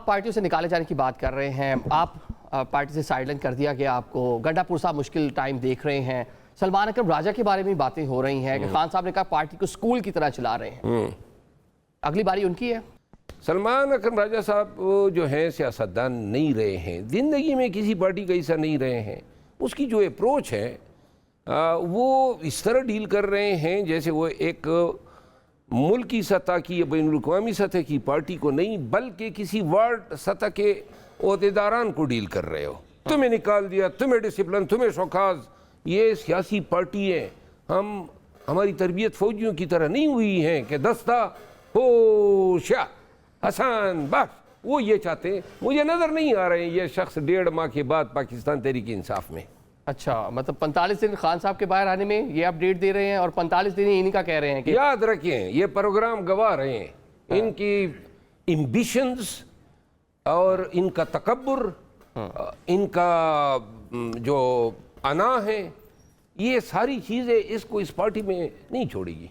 پارٹیوں سے نکالے جانے کی بات کر رہے ہیں، آپ پارٹی سے سائیڈ لائن کر دیا گیا آپ کو، گنڈا پور صاحب مشکل ٹائم دیکھ رہے ہیں، سلمان اکرم راجہ کے بارے میں باتیں ہو رہی ہیں کہ خان صاحب نے کہا پارٹی کو سکول کی طرح چلا رہے ہیں، اگلی باری ان کی ہے۔ سلمان اکرم راجہ صاحب جو ہیں سیاستدان نہیں رہے ہیں، زندگی میں کسی پارٹی کا حصہ نہیں رہے ہیں، اس کی جو اپروچ ہے وہ اس طرح ڈیل کر رہے ہیں جیسے وہ ایک ملکی سطح کی یا بین الاقوامی سطح کی پارٹی کو نہیں بلکہ کسی وارڈ سطح کے عہدیداران کو ڈیل کر رہے ہو۔ تمہیں نکال دیا، تمہیں ڈسپلن، تمہیں شوکاز، یہ سیاسی پارٹی ہے۔ ہماری تربیت فوجیوں کی طرح نہیں ہوئی ہے کہ دستہ ہوشیا حسن بخش، وہ یہ چاہتے ہیں۔ مجھے نظر نہیں آ رہے ہیں یہ شخص 1.5 ماہ کے بعد پاکستان تحریک انصاف میں۔ اچھا، مطلب 45 دن خان صاحب کے باہر آنے میں یہ اپڈیٹ دے رہے ہیں اور 45 دن انہی کا کہہ رہے ہیں کہ یاد رکھیں یہ پروگرام گواہ رہے ہیں ان کی ایمبیشنز اور ان کا تکبر، ان کا جو انا ہے، یہ ساری چیزیں اس کو اس پارٹی میں نہیں چھوڑے گی۔